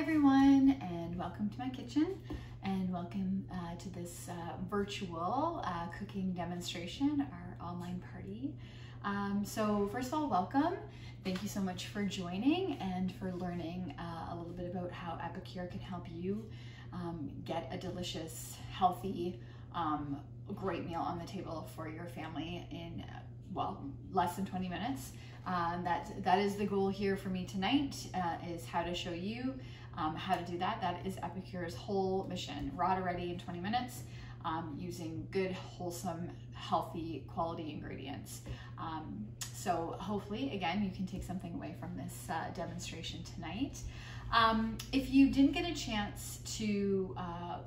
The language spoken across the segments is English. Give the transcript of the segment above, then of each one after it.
everyone, and welcome to my kitchen, and welcome to this virtual cooking demonstration, our online party. So first of all, welcome. Thank you so much for joining and for learning a little bit about how Epicure can help you get a delicious, healthy, great meal on the table for your family in, well, less than 20 minutes. That is the goal here for me tonight, is how to show you how to do that. That is Epicure's whole mission, raw to ready in 20 minutes, using good, wholesome, healthy, quality ingredients. So hopefully, again, you can take something away from this demonstration tonight. If you didn't get a chance to,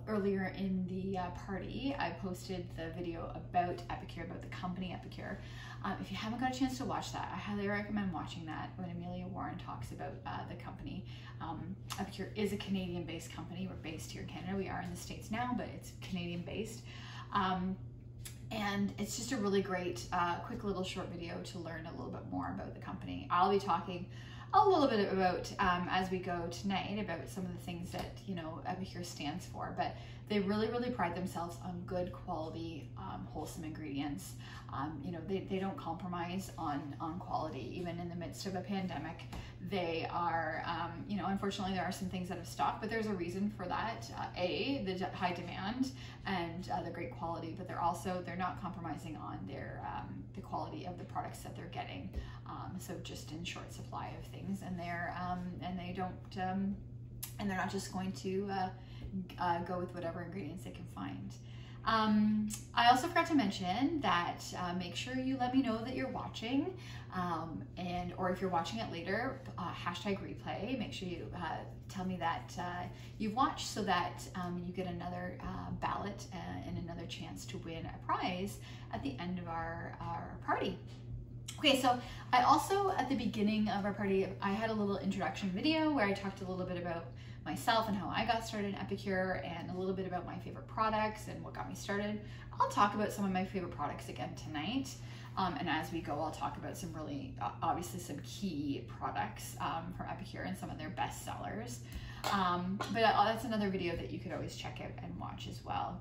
earlier in the party, I posted the video about Epicure, about the company Epicure. If you haven't got a chance to watch that, I highly recommend watching that when Amelia Warren talks about the company. Epicure is a Canadian-based company. We're based here in Canada. We are in the States now, but it's Canadian-based. And it's just a really great, quick little short video to learn a little bit more about the company. I'll be talking a little bit about, as we go tonight, about some of the things that, you know, Epicure stands for, but they really, really pride themselves on good quality, wholesome ingredients. You know, they don't compromise on quality, even in the midst of a pandemic. They are, you know, unfortunately there are some things that have stopped, but there's a reason for that. The high demand and the great quality, but they're not compromising on their, the quality of the products that they're getting. So just in short supply of things, and they're not just going to go with whatever ingredients they can find. I also forgot to mention that make sure you let me know that you're watching, or if you're watching it later, hashtag replay. Make sure you tell me that you've watched, so that you get another ballot and another chance to win a prize at the end of our party. Okay, so I also, at the beginning of our party, I had a little introduction video where I talked a little bit about myself and how I got started in Epicure, and a little bit about my favorite products and what got me started. I'll talk about some of my favorite products again tonight. And as we go, I'll talk about some really, obviously some key products from Epicure and some of their best sellers. But that's another video that you could always check out and watch as well.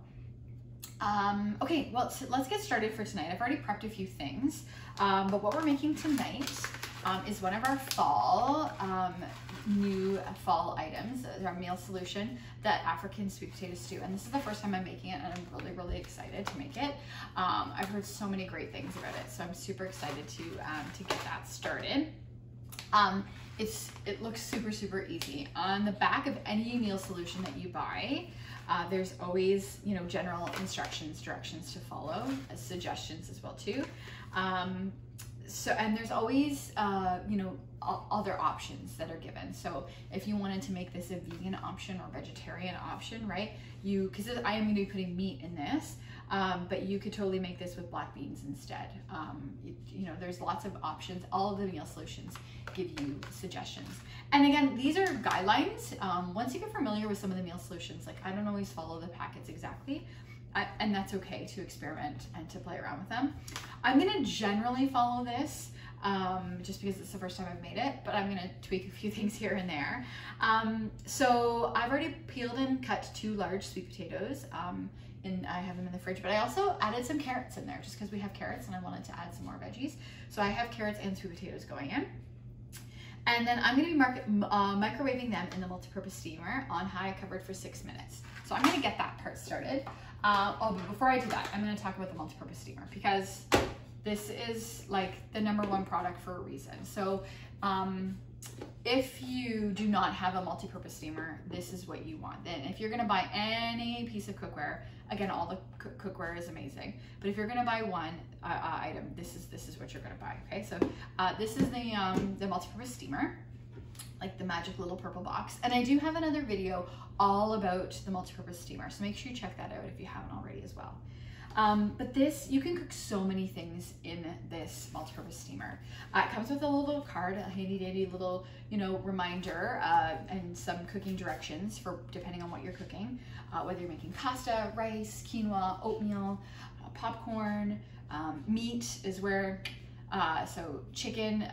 Okay, well, so let's get started for tonight. I've already prepped a few things, but what we're making tonight is one of our fall, new fall items. Our meal solution, that African sweet potato stew. And this is the first time I'm making it, and I'm really, really excited to make it. I've heard so many great things about it, so I'm super excited to get that started. It looks super, super easy. On the back of any meal solution that you buy, there's always, you know, general instructions, directions to follow, suggestions as well too. And there's always, you know, other options that are given. So if you wanted to make this a vegan option or vegetarian option, right? Because I am going to be putting meat in this, but you could totally make this with black beans instead. You know, there's lots of options. All of the meal solutions give you suggestions. And again, these are guidelines. Once you get familiar with some of the meal solutions, like I don't always follow the packets exactly, and that's okay to experiment and to play around with them. I'm gonna generally follow this just because it's the first time I've made it, but I'm gonna tweak a few things here and there. So I've already peeled and cut 2 large sweet potatoes, and I have them in the fridge, but I also added some carrots in there just because we have carrots and I wanted to add some more veggies. So I have carrots and sweet potatoes going in. And then I'm gonna be microwaving them in the multi-purpose steamer on high, covered for 6 minutes. So I'm gonna get that part started. But before I do that, I'm gonna talk about the multi-purpose steamer, because this is like the #1 product for a reason. So if you do not have a multi-purpose steamer, this is what you want. Then if you're gonna buy any piece of cookware, again, all the cookware is amazing, but if you're gonna buy one item, this is what you're gonna buy, okay? So this is the multi-purpose steamer, like the magic little purple box. And I do have another video all about the multi-purpose steamer, so make sure you check that out if you haven't already as well. But you can cook so many things in this multi-purpose steamer. It comes with a little card, a handy dandy little, you know, reminder, and some cooking directions for depending on what you're cooking, whether you're making pasta, rice, quinoa, oatmeal, popcorn, meat is where So chicken,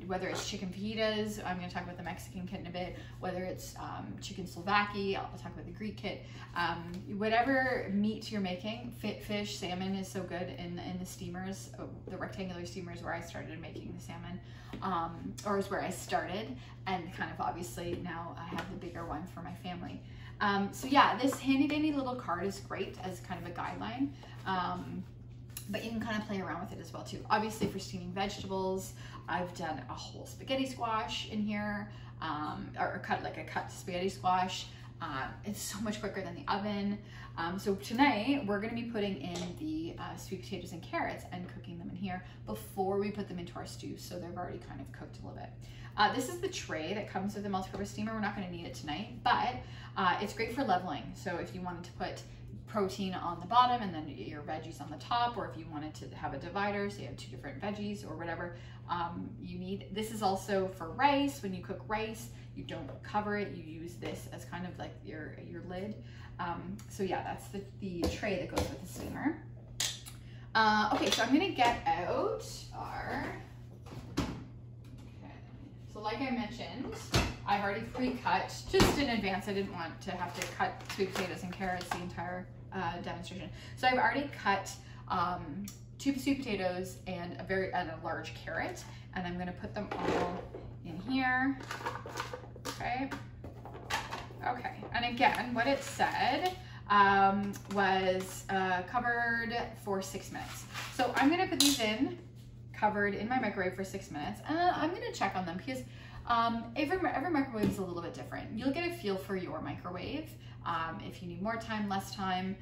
whether it's chicken fajitas, I'm going to talk about the Mexican kit in a bit, whether it's chicken Slovakia, I'll talk about the Greek kit. Whatever meat you're making, fish, salmon is so good in the steamers, the rectangular steamers where I started making the salmon, or is where I started, and kind of obviously now I have the bigger one for my family. So yeah, this handy dandy little card is great as kind of a guideline. But you can kind of play around with it as well too. Obviously for steaming vegetables, I've done a whole spaghetti squash in here, or cut spaghetti squash. It's so much quicker than the oven. So tonight we're gonna be putting in the sweet potatoes and carrots and cooking them in here before we put them into our stew. So they've already kind of cooked a little bit. This is the tray that comes with the multi-purpose steamer. We're not gonna need it tonight, but it's great for leveling. So if you wanted to put protein on the bottom and then your veggies on the top, or if you wanted to have a divider so you have two different veggies or whatever you need. This is also for rice. When you cook rice, you don't cover it, you use this as kind of like your lid. So yeah, that's the tray that goes with the steamer. Okay, so I'm gonna get out our, okay, so like I mentioned, I've already pre-cut just in advance. I didn't want to have to cut sweet potatoes and carrots the entire demonstration. So I've already cut 2 sweet potatoes and a large carrot, and I'm gonna put them all in here. Okay. Okay, and again, what it said was covered for 6 minutes. So I'm gonna put these in, covered in my microwave for 6 minutes, and I'm gonna check on them because every microwave is a little bit different. You'll get a feel for your microwave. If you need more time, less time,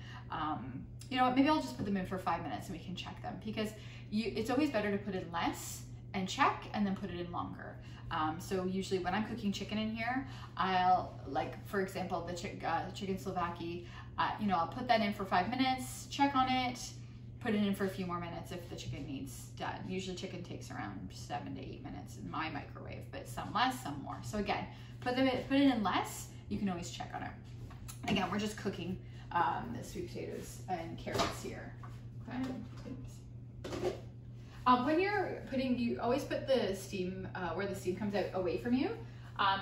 you know what, maybe I'll just put them in for 5 minutes and we can check them, because it's always better to put in less and check and then put it in longer. So usually when I'm cooking chicken in here, I'll, like for example, the chicken Slovakia, you know, I'll put that in for 5 minutes, check on it, put it in for a few more minutes if the chicken needs done. Usually chicken takes around 7 to 8 minutes in my microwave, but some less, some more. So again, put it in less, you can always check on it. Again, we're just cooking the sweet potatoes and carrots here. Okay. When you're putting, you always put the steam, where the steam comes out away from you,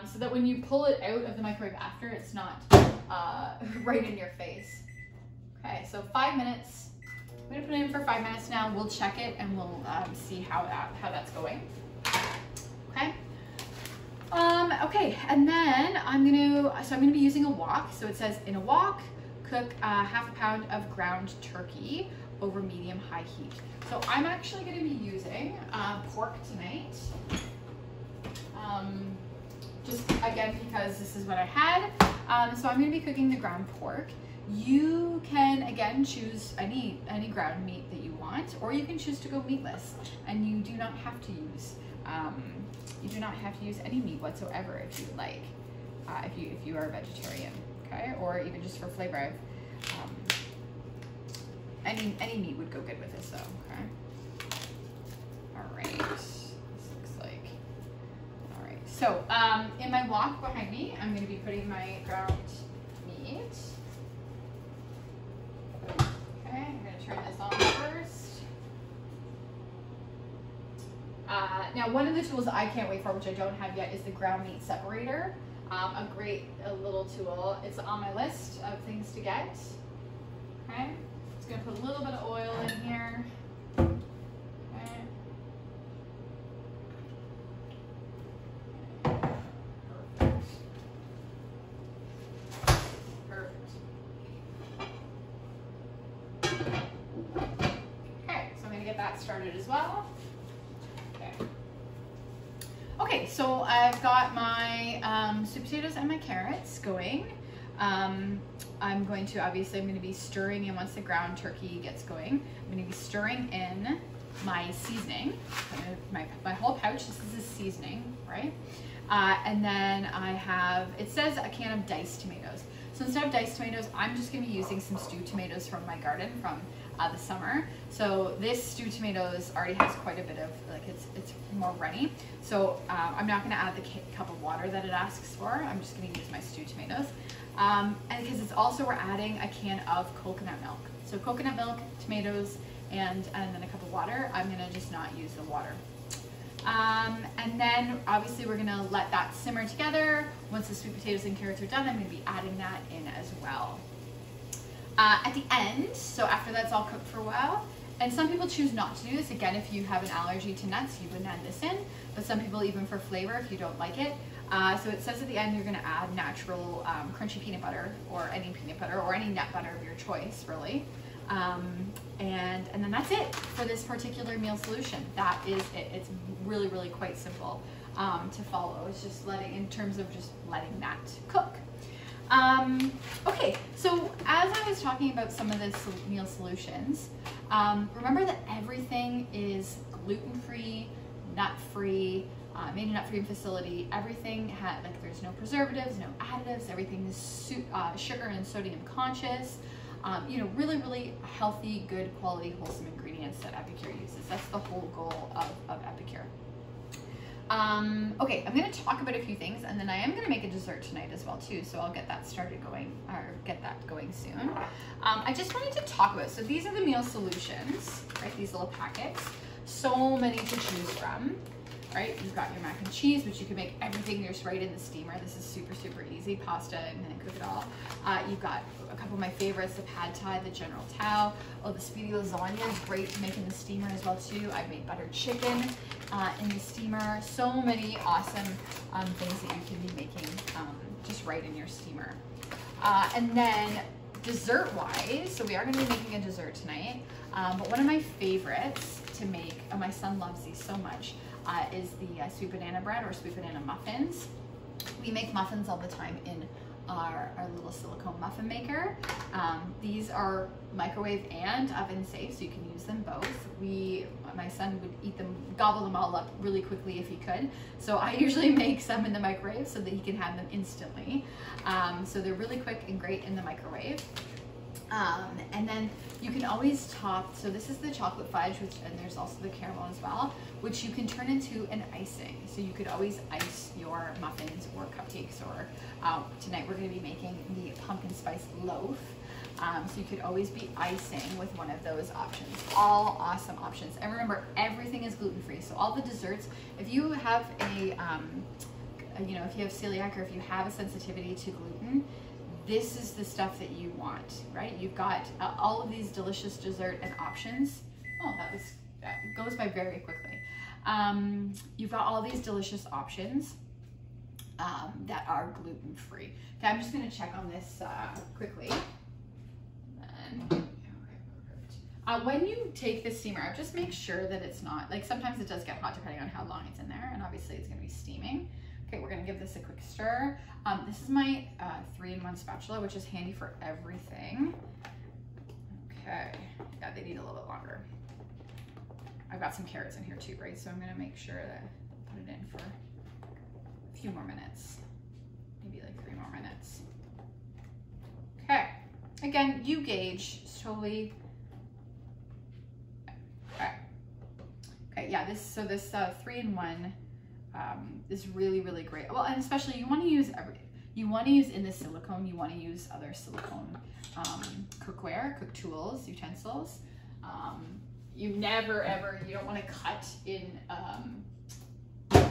so that when you pull it out of the microwave after, it's not right in your face. Okay, so 5 minutes. I'm gonna put it in for 5 minutes now. We'll check it and we'll see how that's going. Okay. Okay, and then I'm gonna be using a wok. So it says in a wok, cook half a pound of ground turkey over medium-high heat. So I'm actually gonna be using pork tonight. Just again, because this is what I had. So I'm gonna be cooking the ground pork. You can, again, choose any ground meat that you want, or you can choose to go meatless, and you do not have to use any meat whatsoever if you would like, if you are a vegetarian, okay, or even just for flavor. Any meat would go good with this though, okay. All right, this looks like, all right. So in my wok behind me, I'm going to be putting my ground meat. Okay, I'm going to turn this on first. Now, one of the tools I can't wait for, which I don't have yet, is the ground meat separator. A great little tool. It's on my list of things to get. Okay, just going to put a little bit of oil in here. Okay. That started as well. Okay. Okay, so I've got my sweet potatoes and my carrots going. I'm going to be stirring in once the ground turkey gets going. I'm going to be stirring in my seasoning, my whole pouch. This is the seasoning, right? And then I have, it says a can of diced tomatoes. So instead of diced tomatoes, I'm just going to be using some stewed tomatoes from my garden from the summer. So this stewed tomatoes already has quite a bit of, like, it's more runny. So I'm not going to add the cup of water that it asks for. I'm just going to use my stewed tomatoes. And because it's also, we're adding a can of coconut milk. So coconut milk, tomatoes, and then a cup of water, I'm gonna just not use the water. And then obviously we're gonna let that simmer together. Once the sweet potatoes and carrots are done, I'm gonna be adding that in as well. At the end, so after that's all cooked for a while, and some people choose not to do this. Again, if you have an allergy to nuts, you wouldn't add this in, but some people even for flavor if you don't like it. So it says at the end you're gonna add natural crunchy peanut butter or any peanut butter or any nut butter of your choice, really. And then that's it for this particular meal solution. That is it. It's really, really quite simple to follow. It's just in terms of just letting that cook. Okay, so as I was talking about some of the meal solutions, remember that everything is gluten-free, nut-free, made in a nut-free facility. Everything like there's no preservatives, no additives. Everything is sugar and sodium conscious. You know, really, really healthy, good quality, wholesome ingredients that Epicure uses. That's the whole goal of Epicure. Okay, I'm going to talk about a few things, and then I am going to make a dessert tonight as well too, so I'll get that started going, or get that going soon. I just wanted to talk about, so these are the meal solutions, right? These little packets. So many to choose from, right? You've got your mac and cheese, which you can make everything just right in the steamer. This is super, super easy. Pasta, and then cook it all. You've got a couple of my favorites, the pad thai, the general tao. Oh, the speedy lasagna is great to make in the steamer as well too. I've made buttered chicken in the steamer. So many awesome things that you can be making just right in your steamer. And then dessert-wise, so we are going to be making a dessert tonight. But one of my favorites to make, and my son loves these so much, is the sweet banana bread or sweet banana muffins. We make muffins all the time in our little silicone muffin maker. These are microwave and oven safe, so you can use them both. My son would eat them, gobble them all up really quickly if he could. So I usually make some in the microwave so that he can have them instantly. So they're really quick and great in the microwave. And then you can always top, so this is the chocolate fudge, and there's also the caramel as well, which you can turn into an icing. So you could always ice your muffins or cupcakes, or tonight we're going to be making the pumpkin spice loaf. So you could always be icing with one of those options. All awesome options. And remember, everything is gluten-free. So all the desserts, if you have if you have celiac or if you have a sensitivity to gluten, this is the stuff that you want, right? You've got all of these delicious dessert and options. Oh, that goes by very quickly. You've got all these delicious options that are gluten-free. Okay, I'm just gonna check on this quickly. When you take the steamer out, just make sure that it's not, like sometimes it does get hot depending on how long it's in there, and obviously it's gonna be steaming. Okay, we're gonna give this a quick stir. This is my 3-in-1 spatula, which is handy for everything. Okay, yeah, they need a little bit longer. I've got some carrots in here too, right? So I'm gonna make sure that I put it in for a few more minutes, maybe like 3 more minutes. Okay, again, you gauge, it's totally, okay, yeah, this 3-in-1 is really, really great. Well, and especially you want to use in the silicone, you want to use other silicone cookware, cook tools, utensils. You never ever, you don't want to cut in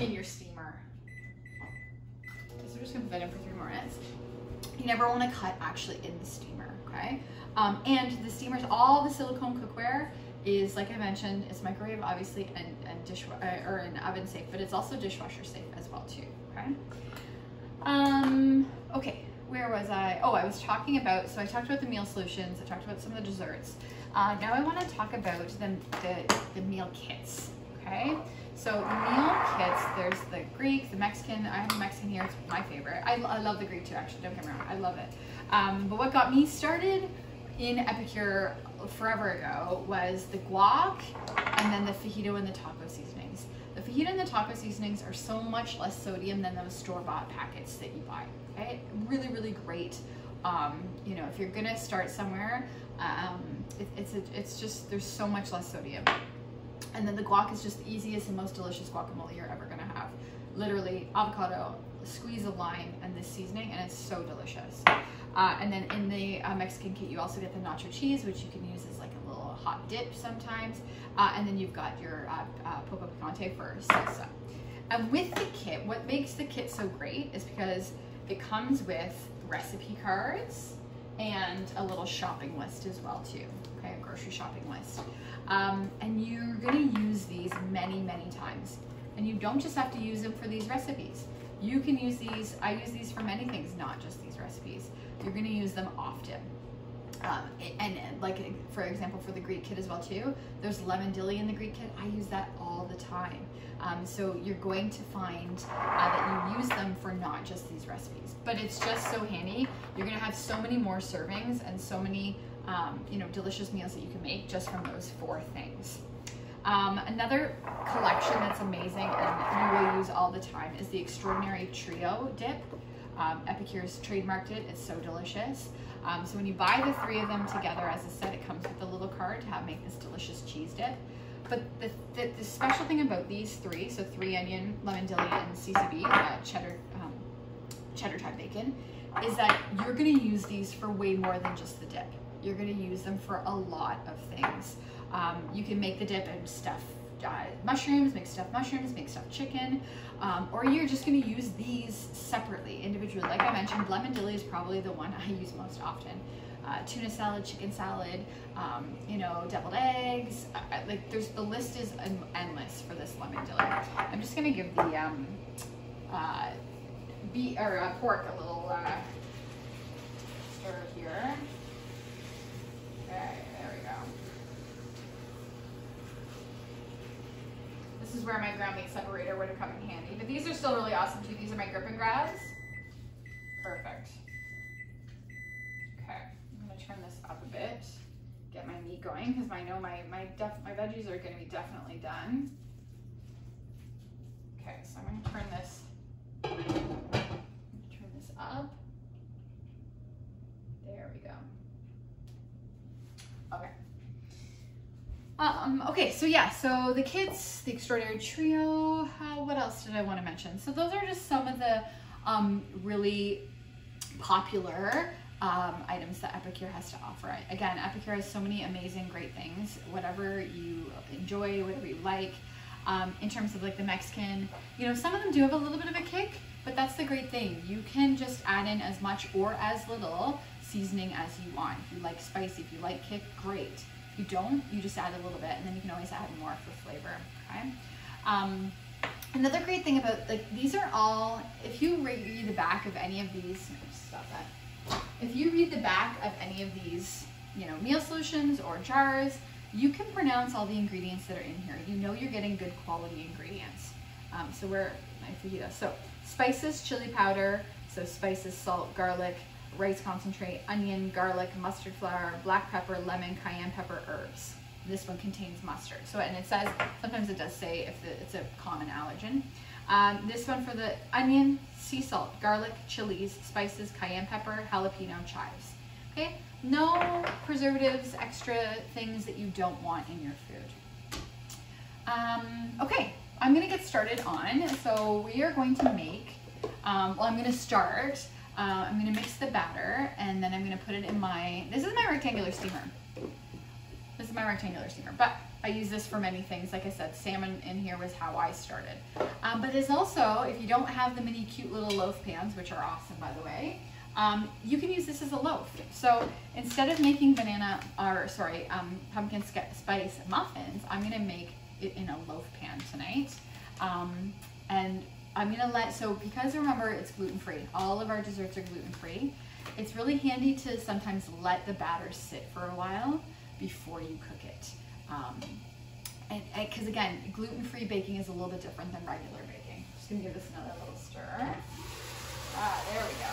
your steamer. So we're just gonna put that in for 3 more minutes. You never want to cut actually in the steamer, okay? And the steamers, all the silicone cookware is, like I mentioned, it's microwave obviously and or an oven safe, but it's also dishwasher safe as well too, okay? Okay, where was I? Oh, I was talking about, so I talked about the meal solutions, I talked about some of the desserts. Now I want to talk about the meal kits, okay? So meal kits, there's the Greek, the Mexican. I have a Mexican here, it's my favorite. I love the Greek too, actually, don't get me wrong, I love it. But what got me started in Epicure forever ago was the guac and then the fajito and the taco seasonings. The fajito and the taco seasonings are so much less sodium than those store-bought packets that you buy, okay? Really, really great. You know, if you're gonna start somewhere, it's just, there's so much less sodium. And then the guac is just the easiest and most delicious guacamole you're ever gonna have. Literally avocado, squeeze of lime, and this seasoning, and it's so delicious. And then in the Mexican kit, you also get the nacho cheese, which you can use as like a little hot dip sometimes. And then you've got your poco picante for salsa. And with the kit, what makes the kit so great is because it comes with recipe cards and a little shopping list as well too, okay, a grocery shopping list. And you're gonna use these many, many times. And you don't just have to use them for these recipes. You can use these, I use these for many things, not just these recipes. You're gonna use them often. And like, for example, for the Greek kit as well too, there's lemon dilly in the Greek kit. I use that all the time. So you're going to find that you use them for not just these recipes, but it's just so handy. You're gonna have so many more servings and so many you know, delicious meals that you can make just from those 4 things. Another collection that's amazing and you will use all the time is the Extraordinary Trio dip. Epicure's trademarked it, it's so delicious. So when you buy the 3 of them together, as I said, it comes with a little card to make this delicious cheese dip. But the special thing about these 3, so 3 onion, lemon dilly, and CCB, cheddar type bacon, is that you're gonna use these for way more than just the dip. You're gonna use them for a lot of things. You can make the dip and stuff mushrooms, make stuffed chicken, or you're just gonna use these separately, individually. Like I mentioned, lemon dilly is probably the one I use most often. Tuna salad, chicken salad, you know, deviled eggs. Like the list is endless for this lemon dilly. I'm just gonna give the pork a little stir here. Okay, there we go. This is where my ground meat separator would have come in handy. But these are still really awesome too. These are my grip and grabs. Perfect. Okay, I'm gonna turn this up a bit, get my meat going, because I know my veggies are gonna be definitely done. Okay, so I'm gonna turn this up. There we go. Okay. Okay, so yeah, so the kits, the Extraordinary Trio, what else did I want to mention? So those are just some of the really popular items that Epicure has to offer. Again, Epicure has so many amazing, great things, whatever you enjoy, whatever you like. In terms of like the Mexican, you know, some of them do have a little bit of a kick, but that's the great thing. You can just add in as much or as little seasoning as you want. If you like spicy, if you like kick, great. If you don't, you just add a little bit, and then you can always add more for flavor, okay? Another great thing about, like, these are all, if you read the back of any of these, stop that. If you read the back of any of these, you know, meal solutions or jars, you can pronounce all the ingredients that are in here. You know you're getting good quality ingredients. So we're, my fajita. So spices, chili powder, so spices, salt, garlic, rice concentrate, onion, garlic, mustard flour, black pepper, lemon, cayenne pepper, herbs. This one contains mustard. So, and it says, sometimes it does say if it's a common allergen. This one for the onion, sea salt, garlic, chilies, spices, cayenne pepper, jalapeno, chives. Okay, no preservatives, extra things that you don't want in your food. Okay, I'm gonna get started on, so we are going to make, well, I'm gonna start, I'm gonna mix the batter, and then I'm gonna put it in my, this is my rectangular steamer. This is my rectangular steamer, but I use this for many things. Like I said, salmon in here was how I started. But there's also, if you don't have the mini cute little loaf pans, which are awesome by the way, you can use this as a loaf. So instead of making pumpkin spice muffins, I'm gonna make it in a loaf pan tonight. And I'm gonna so because remember it's gluten-free, all of our desserts are gluten-free, it's really handy to sometimes let the batter sit for a while before you cook it. Because again, gluten-free baking is a little bit different than regular baking. Just gonna give this another little stir. There we go.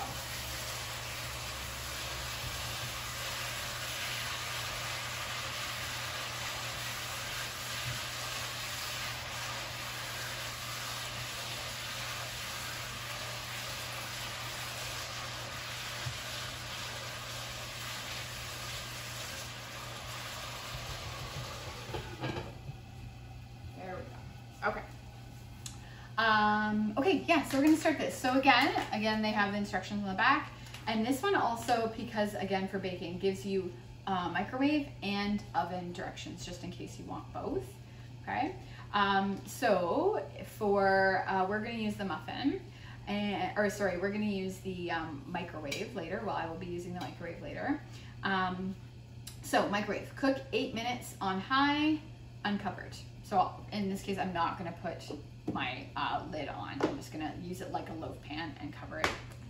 Okay, yeah, so we're gonna start this. So again, they have the instructions on the back, and this one also, because again for baking, gives you microwave and oven directions, just in case you want both, okay? So for, we're gonna use the muffin, we're gonna use the microwave later. Well, I will be using the microwave later. So microwave, cook 8 minutes on high, uncovered. So in this case, I'm not gonna put my lid on. I'm just gonna use it like a loaf pan and cover it.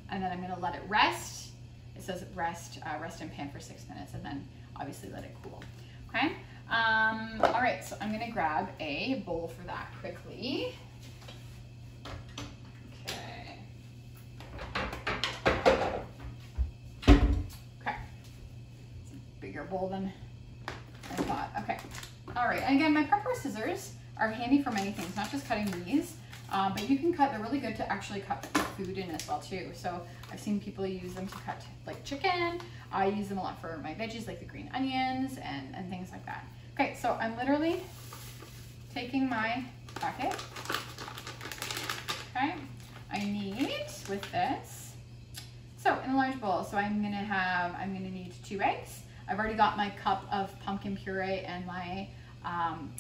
And then I'm gonna let it rest. It says rest in pan for 6 minutes, and then obviously let it cool, okay? All right, so I'm gonna grab a bowl for that quickly. Okay. Okay, it's a bigger bowl than I thought. Okay, all right, and again, my prepper scissors are handy for many things, not just cutting these, but you can cut, they're really good to actually cut food in as well too. So I've seen people use them to cut like chicken. I use them a lot for my veggies, like the green onions and things like that. Okay, so I'm literally taking my bucket. Okay, I need with this. So in a large bowl, so I'm gonna need 2 eggs. I've already got my cup of pumpkin puree and my,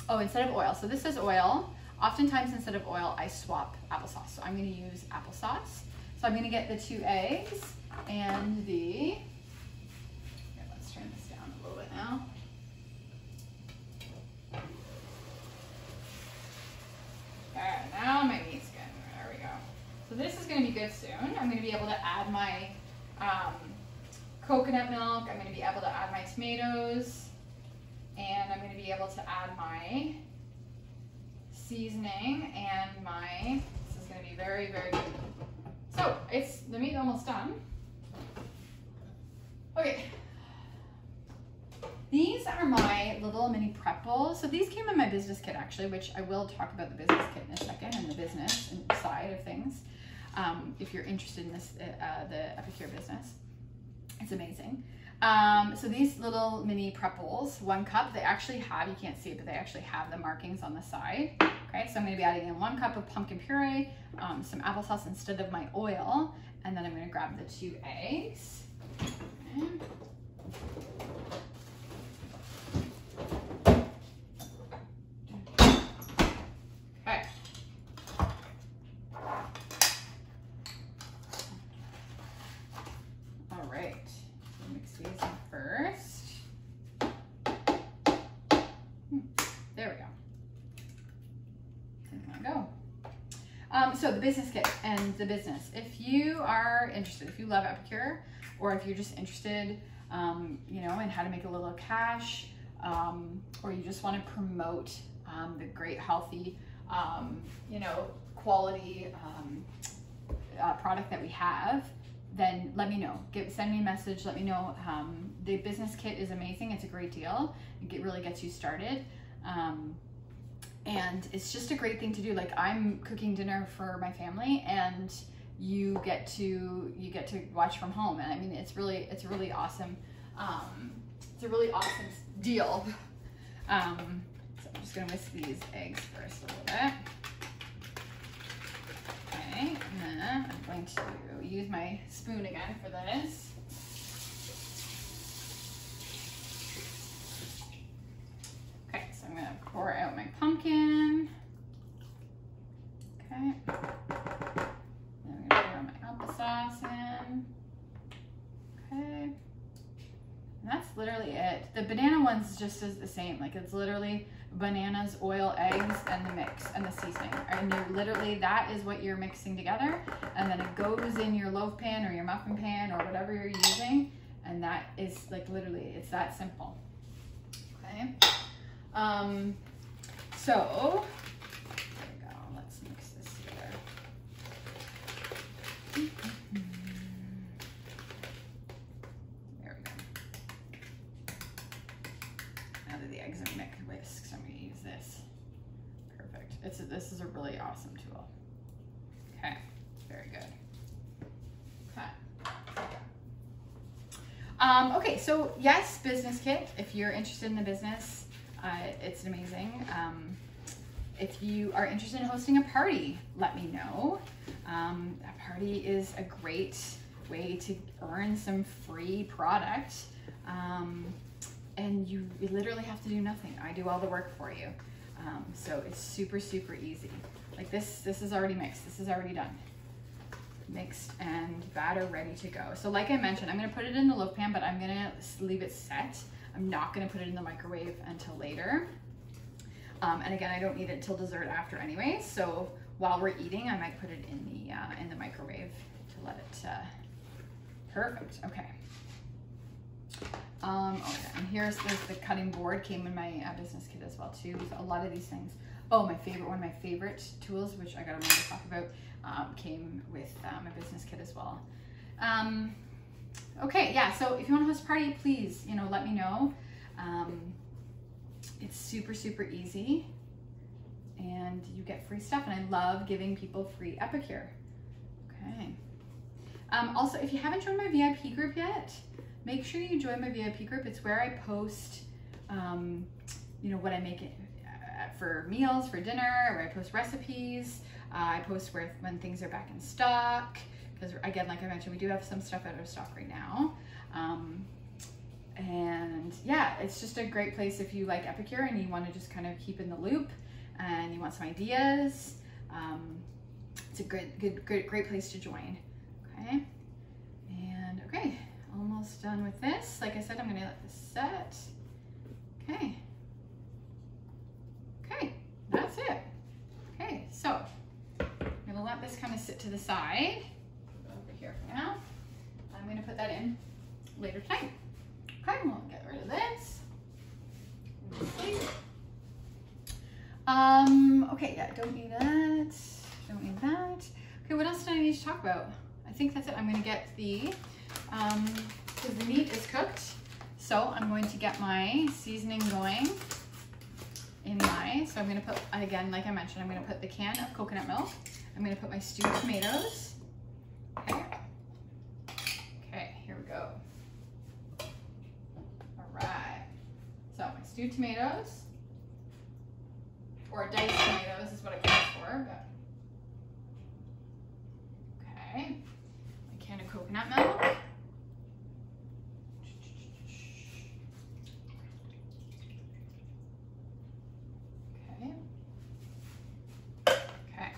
instead of oil. So this is oil. Oftentimes instead of oil, I swap applesauce. So I'm gonna use applesauce. So I'm gonna get the 2 eggs and the, here, let's turn this down a little bit now. Okay, now my meat's good. There we go. So this is gonna be good soon. I'm gonna be able to add my coconut milk. I'm gonna be able to add my tomatoes, and I'm gonna be able to add my seasoning and this is gonna be very, very good. So it's the meat almost done. Okay. These are my little mini prep bowls. So these came in my business kit actually, which I will talk about the business kit in a second and the business side of things. If you're interested in this, the Epicure business, it's amazing. So these little mini prep bowls, 1 cup, they actually have, you can't see it, but they actually have the markings on the side. Okay, so I'm gonna be adding in 1 cup of pumpkin puree, some applesauce instead of my oil, and then I'm gonna grab the 2 eggs. Okay. Okay. All right, so mix these in first. There we go. And there we go. So the business kit and the business. If you are interested, if you love Epicure, or if you're just interested, you know, in how to make a little cash, or you just want to promote the great, healthy, you know, quality product that we have, then let me know. Send me a message. Let me know. The business kit is amazing. It's a great deal. It really gets you started. And it's just a great thing to do. Like, I'm cooking dinner for my family, and you get to watch from home. And I mean, it's really awesome. It's a really awesome deal. So I'm just gonna whisk these eggs first a little bit. Okay, and then I'm going to use my spoon again for this. Okay, so I'm gonna pour out my pumpkin. Okay. Then I'm gonna pour my applesauce in. Okay. And that's literally it. The banana one's just as the same. Like, it's literally bananas, oil, eggs, and the mix and the seasoning. And you literally, that is what you're mixing together. And then it goes in your loaf pan or your muffin pan or whatever you're using. And that is, like, literally, it's that simple. Okay. So there we go. Let's mix this together. There we go. Now that the eggs are whisked, I'm going to use this. Perfect. This is a really awesome tool. Okay. Very good. Okay. Okay, so yes, business kit. If you're interested in the business, it's amazing. If you are interested in hosting a party, let me know. A party is a great way to earn some free product. and you literally have to do nothing. I do all the work for you. So it's super, super easy. Like this is already mixed. This is already done. Mixed and batter ready to go. So like I mentioned, I'm gonna put it in the loaf pan, but I'm gonna leave it set. I'm not gonna put it in the microwave until later. And again, I don't need it till dessert after anyway. So while we're eating, I might put it in the microwave to let it, perfect, okay. Okay, and here's the cutting board, came in my business kit as well too. So a lot of these things. Oh, one of my favorite tools, which I got to talk about, came with my business kit as well. Okay, yeah, so if you want to host a party, please, let me know. It's super, super easy, and you get free stuff, and I love giving people free Epicure. Okay. Also, if you haven't joined my VIP group yet, make sure you join my VIP group. It's where I post, what I make for meals, for dinner, where I post recipes. I post when things are back in stock, because again, like I mentioned, we do have some stuff out of stock right now. And yeah, it's just a great place if you like Epicure and you want to just kind of keep in the loop and you want some ideas. It's a great place to join. Okay. And okay, almost done with this. Like I said, I'm going to let this set. Okay. Okay, that's it. Okay, so I'm going to let this kind of sit to the side. Over here for now. I'm going to put that in later tonight. Okay, we'll get rid of this. Okay, yeah, don't need that. Don't need that. Okay, what else do I need to talk about? I think that's it. I'm gonna get because the meat is cooked, so I'm going to get my seasoning going so I'm gonna put, again, like I mentioned, I'm gonna put the can of coconut milk. I'm gonna put my stewed tomatoes. Okay. Okay, here we go. So my stewed tomatoes, or diced tomatoes is what it calls for. But okay, my can of coconut milk. Okay. Okay.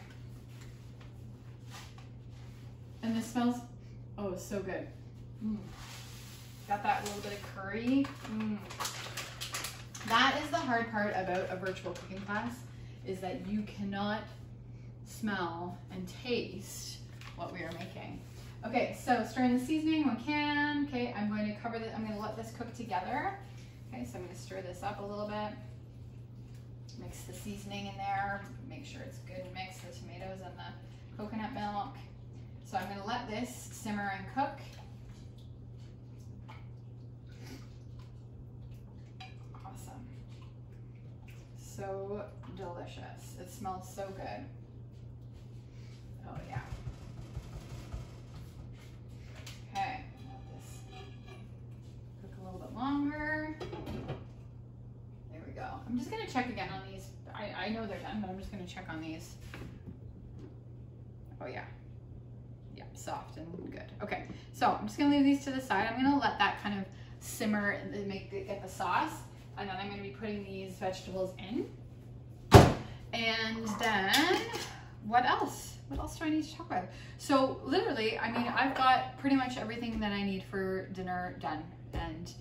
And this smells, oh, it's so good. Got that little bit of curry. That is the hard part about a virtual cooking class, is that you cannot smell and taste what we are making. Okay, so stirring the seasoning, 1 can. Okay, I'm going to cover this, I'm going to let this cook together. Okay, so I'm going to stir this up a little bit. Mix the seasoning in there, make sure it's good mixed, the tomatoes and the coconut milk. So I'm going to let this simmer and cook. So delicious. It smells so good. Oh yeah. Okay, let this cook a little bit longer. There we go. I'm just gonna check again on these. I know they're done, but I'm just gonna check on these. Oh yeah. Yeah, soft and good. Okay, so I'm just gonna leave these to the side. I'm gonna let that kind of simmer and get the sauce. And then I'm going to be putting these vegetables in. And then, what else? What else do I need to talk about? So literally, I mean, I've got pretty much everything that I need for dinner done. And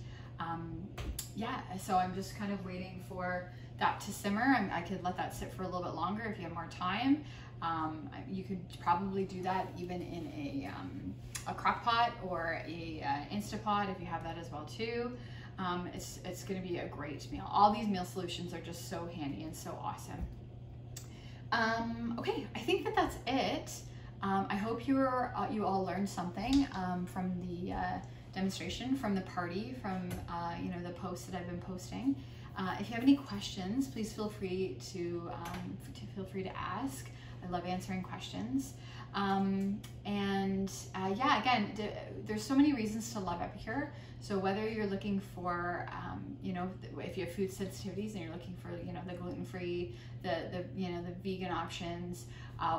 yeah, so I'm just kind of waiting for that to simmer. I could let that sit for a little bit longer if you have more time. You could probably do that even in a crock pot or a Instapot if you have that as well too. It's going to be a great meal. All these meal solutions are just so handy and so awesome. Okay, I think that's it. I hope you all learned something from the demonstration, from the party, from the posts that I've been posting. If you have any questions, please feel free to ask. I love answering questions. Yeah, again, there's so many reasons to love Epicure. So whether you're looking for, if you have food sensitivities and you're looking for, the gluten-free, the vegan options,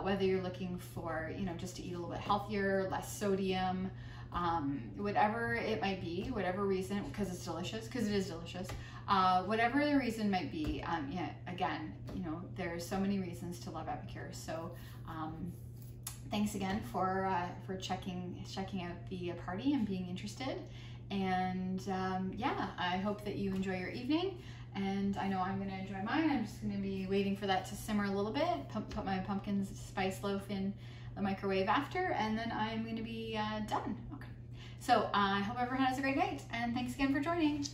whether you're looking for, just to eat a little bit healthier, less sodium, whatever it might be, whatever reason, because it's delicious, because it is delicious, whatever the reason might be, yeah, again, you know, there's so many reasons to love Epicure. So thanks again for checking out the party and being interested. And yeah, I hope that you enjoy your evening. And I know I'm gonna enjoy mine. I'm just gonna be waiting for that to simmer a little bit, put my pumpkin spice loaf in the microwave after, and then I'm gonna be done. Okay. So I hope everyone has a great night, and thanks again for joining.